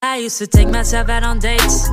I used to take myself out on dates,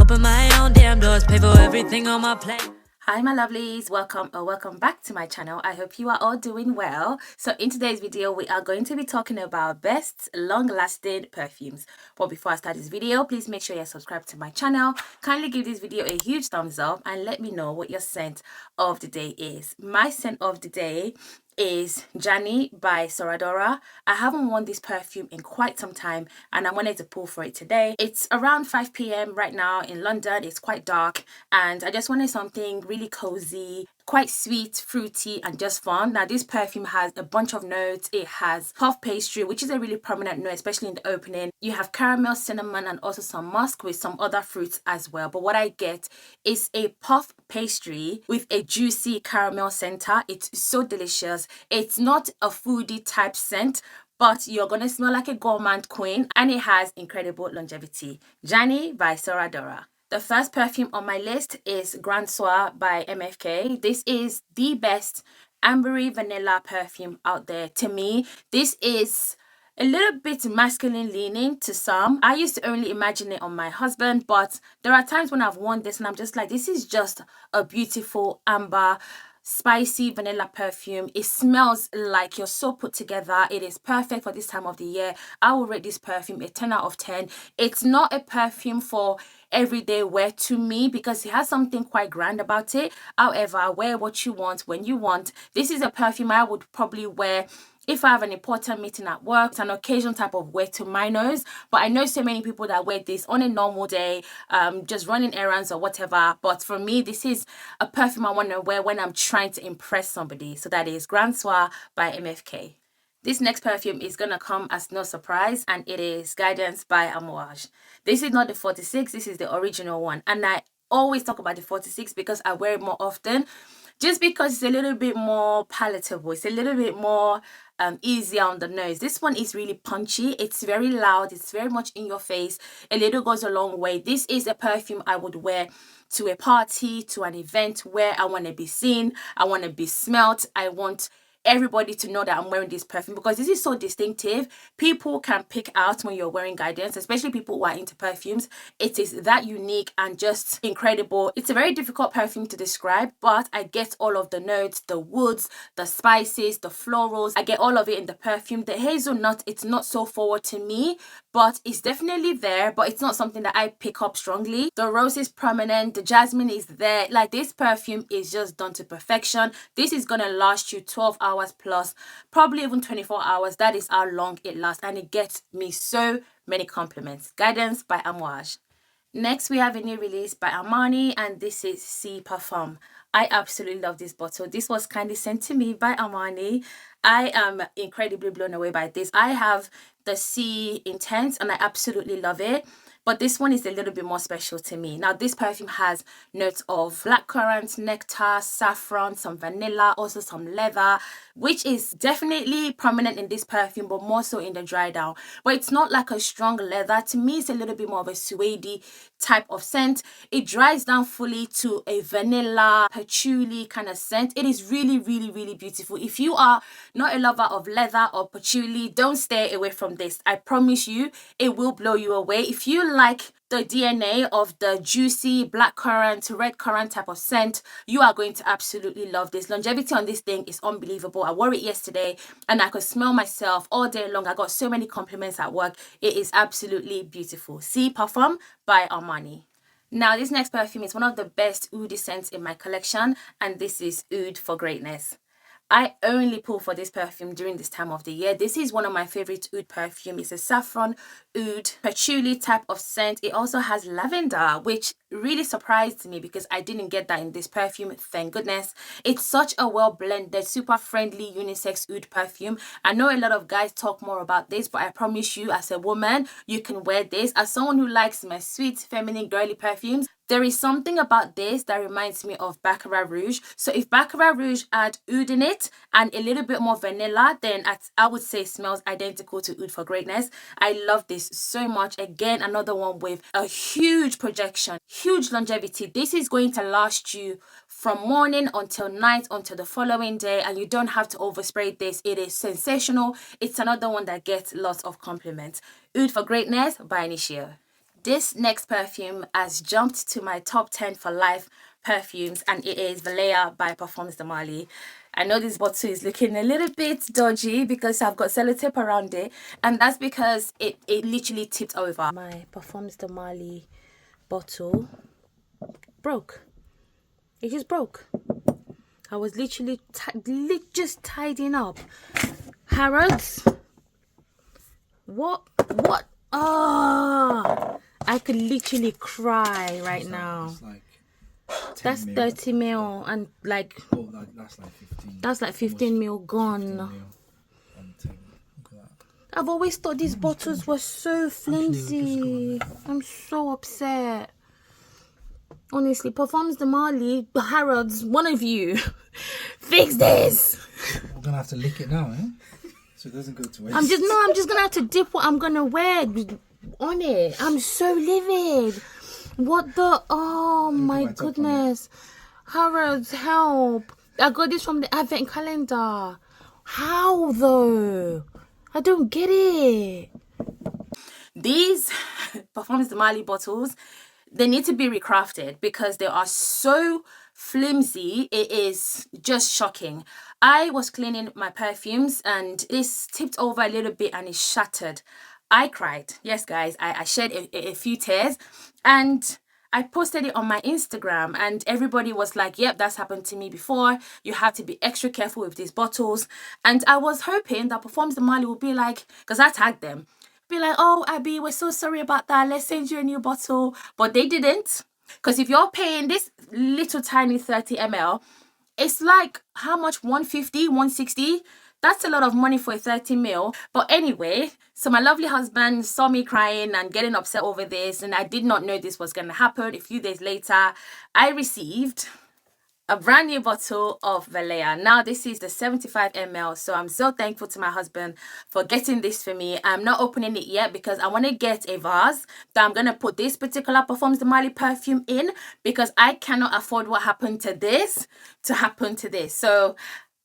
open my own damn doors, pay for everything on my plate. Hi my lovelies, welcome back to my channel. I hope you are all doing well. So in today's video we are going to be talking about best long-lasting perfumes. But before I start this video, please make sure you're subscribed to my channel. Kindly give this video a huge thumbs up and let me know what your scent of the day is. My scent of the day is Jany by SORA. I haven't worn this perfume in quite some time and I wanted to pull for it today. It's around 5 p.m. right now in London. It's quite dark and I just wanted something really cozy, quite sweet, fruity and just fun. Now this perfume has a bunch of notes. It has puff pastry, which is a really prominent note, especially in the opening. You have caramel, cinnamon and also some musk with some other fruits as well. But what I get is a puff pastry with a juicy caramel center. It's so delicious. It's not a foodie type scent, but you're gonna smell like a gourmand queen and it has incredible longevity. Jany by SORA. The first perfume on my list is Grand Soir by MFK. This is the best ambery vanilla perfume out there to me. This is a little bit masculine leaning to some. I used to only imagine it on my husband, but there are times when I've worn this and I'm just like, this is just a beautiful amber spicy vanilla perfume. It smells like you're so put together. It is perfect for this time of the year. I will rate this perfume a 10 out of 10. It's not a perfume for everyday wear to me because it has something quite grand about it. However, wear what you want when you want. This is a perfume I would probably wear if I have an important meeting at work. It's an occasion type of wear to my nose, but I know so many people that wear this on a normal day, just running errands or whatever. But for me, this is a perfume I want to wear when I'm trying to impress somebody. So that is Grand Soir by MFK. This next perfume is going to come as no surprise and it is Guidance by Amouage. This is not the 46, this is the original one. And I always talk about the 46 because I wear it more often. Just because it's a little bit more palatable, it's a little bit more easier on the nose. This one is really punchy, it's very loud, it's very much in your face. A little goes a long way. This is a perfume I would wear to a party, to an event where I want to be seen, I want to be smelt, I want everybody to know that I'm wearing this perfume because this is so distinctive. People can pick out when you're wearing Guidance, especially people who are into perfumes. It is that unique and just incredible. It's a very difficult perfume to describe, but I get all of the notes, the woods, the spices, the florals. I get all of it in the perfume. The hazelnut, it's not so forward to me, but it's definitely there, but it's not something that I pick up strongly. The rose is prominent, the jasmine is there. Like, this perfume is just done to perfection. This is gonna last you 12 hours plus, probably even 24 hours. That is how long it lasts and it gets me so many compliments. Guidance by Amouage. Next we have a new release by Armani and this is Si Parfum. I absolutely love this bottle. This was kindly sent to me by Armani. I am incredibly blown away by this. I have the C Intense and I absolutely love it. But this one is a little bit more special to me. Now, this perfume has notes of blackcurrant, nectar, saffron, some vanilla, also some leather, which is definitely prominent in this perfume, but more so in the dry down. But it's not like a strong leather. To me, it's a little bit more of a suede type of scent. It dries down fully to a vanilla, patchouli kind of scent. It is really, really, really beautiful. If you are not a lover of leather or patchouli, don't stay away from this. I promise you, it will blow you away. If you like the DNA of the juicy blackcurrant, red currant type of scent, you are going to absolutely love this. Longevity on this thing is unbelievable. I wore it yesterday and I could smell myself all day long. I got so many compliments at work. It is absolutely beautiful. Si Parfum by Armani. Now, this next perfume is one of the best oud scents in my collection and this is Oud For Greatness. I only pull for this perfume during this time of the year. This is one of my favorite oud perfume. It's a saffron oud patchouli type of scent. It also has lavender, which really surprised me because I didn't get that in this perfume, thank goodness. It's such a well blended, super friendly unisex oud perfume. I know a lot of guys talk more about this, but I promise you, as a woman, you can wear this. As someone who likes my sweet feminine girly perfumes, There is something about this that reminds me of Baccarat Rouge. So if Baccarat Rouge had oud in it and a little bit more vanilla, then I would say smells identical to Oud For Greatness. I love this so much. Again, another one with a huge projection, huge longevity. This is going to last you from morning until night, until the following day, and you don't have to overspray this. It is sensational. It's another one that gets lots of compliments. Oud For Greatness by Initio. This next perfume has jumped to my top 10 for life perfumes, and it is Valaya by Perfumes Mentioned. I know this bottle is looking a little bit dodgy because I've got sellotape around it, and that's because it literally tipped over. My Perfumes Mentioned bottle broke. It just broke. I was literally just tidying up. Harrods? What? Oh, I could literally cry right now. That's 30 mil and like, oh, that's like 15. That's like 15 mil gone. 15 mil on the table. Look at that. I've always thought these bottles were so flimsy. I'm so upset. Honestly, Perfumes Mentioned, Harrods, one of you, fix this. We're gonna have to lick it now, eh? So it doesn't go to waste. I'm just gonna have to dip what I'm gonna wear on it. I'm so livid. What the? Oh my goodness. Harrods, help. I got this from the advent calendar. How though? I don't get it. These Perfumes Mentioned bottles, they need to be recrafted because they are so flimsy. It is just shocking. I was cleaning my perfumes and this tipped over a little bit and it shattered. I cried. Yes, guys, I shed a few tears, and I posted it on my Instagram and everybody was like, yep, that's happened to me before. You have to be extra careful with these bottles. And I was hoping that Perfumes Mentioned would be like, because I tagged them, be like, oh, Abby, we're so sorry about that. Let's send you a new bottle. But they didn't. Because if you're paying this little tiny 30 ml, it's like how much? 150, 160? That's a lot of money for a 30 ml. But anyway, so my lovely husband saw me crying and getting upset over this, and I did not know this was going to happen. A few days later, I received a brand new bottle of Valaya. Now this is the 75 ml, so I'm so thankful to my husband for getting this for me. I'm not opening it yet because I want to get a vase that I'm going to put this particular Perfumes Mentioned perfume in, because I cannot afford what happened to this to happen to this. So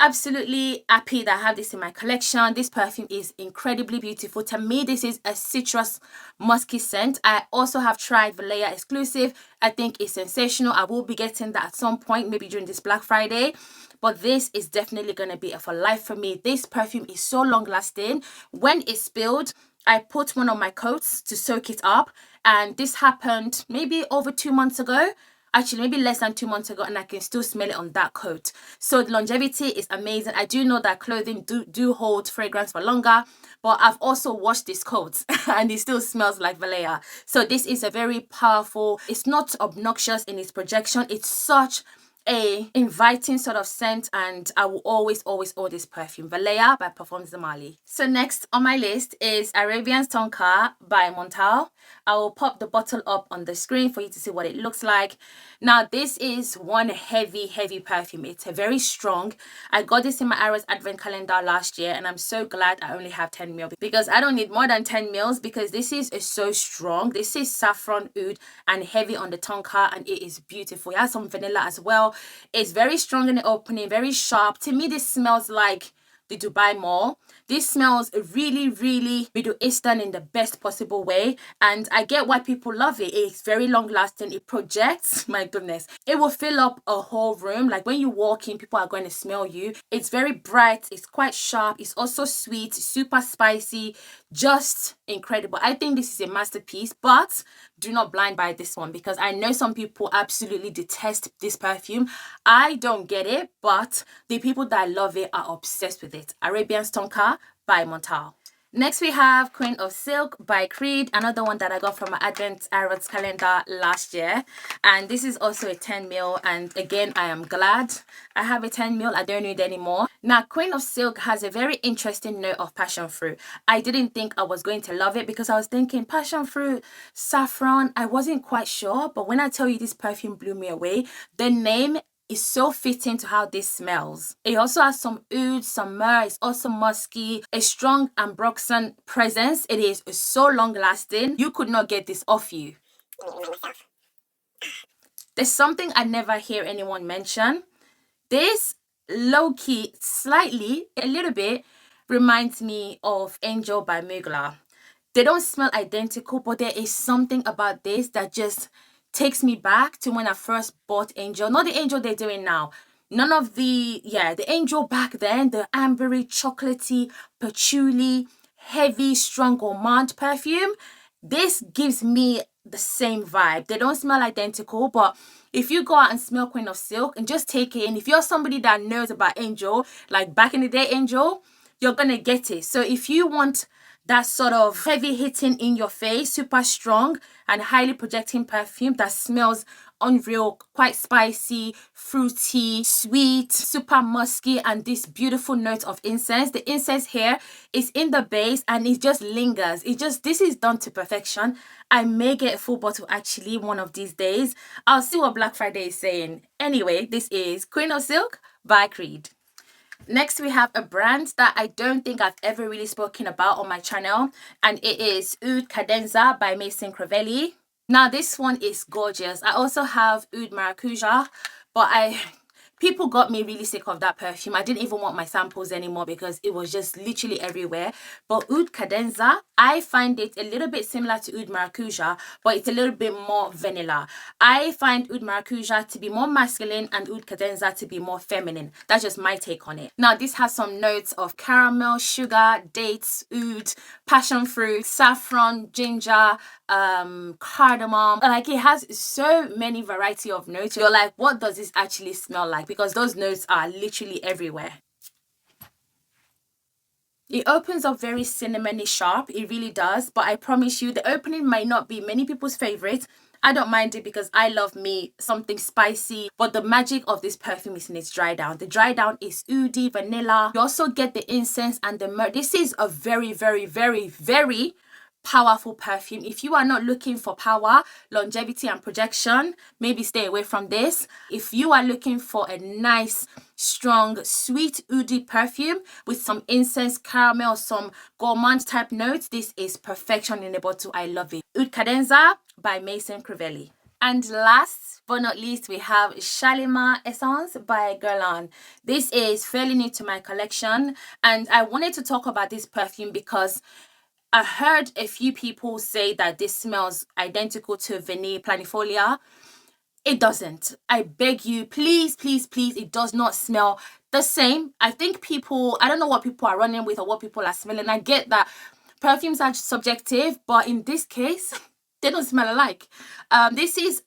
absolutely happy that I have this in my collection. This perfume is incredibly beautiful. To me, this is a citrus musky scent. I also have tried Valaya exclusive. I think it's sensational. I will be getting that at some point, maybe during this Black Friday. But this is definitely going to be a for life for me. This perfume is so long lasting. When it spilled, I put one on my coats to soak it up. And this happened maybe over 2 months ago. Actually, maybe less than 2 months ago, and I can still smell it on that coat. So the longevity is amazing. I do know that clothing do hold fragrance for longer, but I've also washed this coat and it still smells like Valaya. So this is a very powerful, it's not obnoxious in its projection. It's such a inviting sort of scent, and I will always own this perfume, Valaya by Perfumes Mentioned. So next on my list is Arabians Tonka by Montale. I will pop the bottle up on the screen for you to see what it looks like. Now this is one heavy perfume. It's a very strong. I got this in my Arrows advent calendar last year, and I'm so glad I only have 10 ml because I don't need more than 10 mils, because this is so strong. This is saffron oud and heavy on the Tonka, and it is beautiful. It has some vanilla as well. It's very strong in the opening, very sharp. To me, this smells like the Dubai Mall. This smells really Middle Eastern in the best possible way, and I get why people love it. It's very long lasting. It projects, my goodness, it will fill up a whole room. Like when you walk in, people are going to smell you. It's very bright, it's quite sharp, it's also sweet, super spicy, just incredible. I think this is a masterpiece, but do not blind buy this one, because I know some people absolutely detest this perfume. I don't get it, but the people that love it are obsessed with it. Arabians Tonka by Montale. Next we have Queen of Silk by Creed, another one that I got from my Advent calendar last year, and this is also a 10ml, and again I am glad I have a 10ml. I don't need any more. Now Queen of Silk has a very interesting note of passion fruit. I didn't think I was going to love it because I was thinking passion fruit, saffron, I wasn't quite sure, but when I tell you this perfume blew me away. The name is so fitting to how this smells. It also has some oud, some myrrh, it's also musky, a strong ambroxan presence. It is so long lasting. You could not get this off you. There's something I never hear anyone mention. This low-key, slightly, a little bit, reminds me of Angel by Mugler. They don't smell identical, but there is something about this that just takes me back to when I first bought Angel. Not the Angel they're doing now. None of the Angel back then, the ambery, chocolatey, patchouli, heavy, strong gourmand perfume. This gives me the same vibe. They don't smell identical, but if you go out and smell Queen of Silk and just take it in, if you're somebody that knows about Angel, like back in the day Angel, you're gonna get it. So if you want that sort of heavy hitting in your face, super strong and highly projecting perfume that smells unreal, quite spicy, fruity, sweet, super musky, and this beautiful note of incense. The incense here is in the base and it just lingers. This is done to perfection. I may get a full bottle actually one of these days. I'll see what Black Friday is saying. Anyway, this is Queen of Silk by Creed. Next, we have a brand that I don't think I've ever really spoken about on my channel, and it is Oud Cadenza by Maison Criveli. Now, this one is gorgeous. I also have Oud Maracuja, but people got me really sick of that perfume. I didn't even want my samples anymore because it was just literally everywhere. But Oud Cadenza, I find it a little bit similar to Oud Maracuja, but it's a little bit more vanilla. I find Oud Maracuja to be more masculine and Oud Cadenza to be more feminine. That's just my take on it. Now, this has some notes of caramel, sugar, dates, oud, passion fruit, saffron, ginger, cardamom. Like, it has so many variety of notes. You're like, what does this actually smell like? Because those notes are literally everywhere. It opens up very cinnamony sharp. It really does. But I promise you, the opening might not be many people's favorite. I don't mind it because I love me something spicy. But the magic of this perfume is in its dry down. The dry down is oody, vanilla. You also get the incense and the myrrh. This is a very, very, very, very powerful perfume. If you are not looking for power, longevity and projection, maybe stay away from this. If you are looking for a nice, strong, sweet, oody perfume with some incense, caramel, some gourmand type notes, this is perfection in a bottle. I love it. Oud Cadenza by Maison Criveli. And last but not least, we have Shalimar Essence by Guerlain. This is fairly new to my collection, and I wanted to talk about this perfume because I heard a few people say that this smells identical to Vanille Planifolia. It doesn't. I beg you, please, please, please, it does not smell the same. I think I don't know what people are running with or what people are smelling. I get that perfumes are subjective, but in this case, they don't smell alike. This is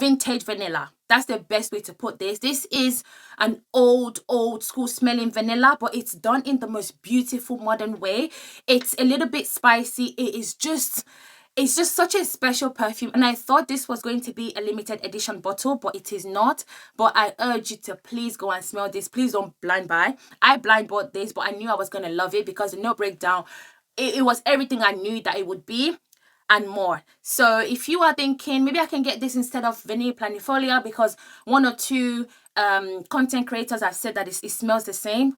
vintage vanilla. That's the best way to put this. This is an old school smelling vanilla, but it's done in the most beautiful modern way. It's a little bit spicy. It's just such a special perfume, and I thought this was going to be a limited edition bottle, but it is not. But I urge you to please go and smell this. Please don't blind buy. I blind bought this, but I knew I was going to love it because the note breakdown, it was everything I knew that it would be and more. So if you are thinking maybe I can get this instead of Vanille Planifolia because one or two content creators have said that it smells the same,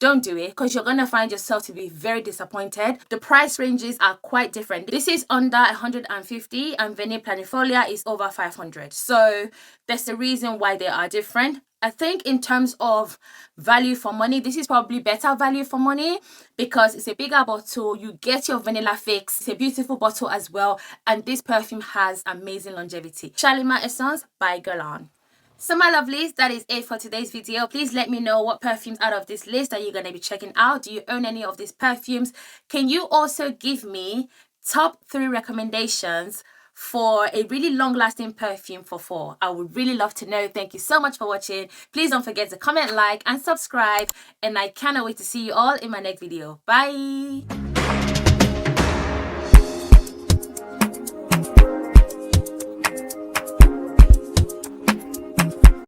don't do it because you're going to find yourself to be very disappointed. The price ranges are quite different. This is under 150 and Vanille Planifolia is over 500. So there's a reason why they are different. I think in terms of value for money, this is probably better value for money because it's a bigger bottle. You get your vanilla fix. It's a beautiful bottle as well. And this perfume has amazing longevity. Shalimar Essence by Guerlain. So my lovelies, that is it for today's video. Please let me know what perfumes out of this list are you going to be checking out. Do you own any of these perfumes? Can you also give me top 3 recommendations for a really long-lasting perfume for fall? I would really love to know. Thank you so much for watching. Please don't forget to comment, like, and subscribe. And I cannot wait to see you all in my next video. Bye!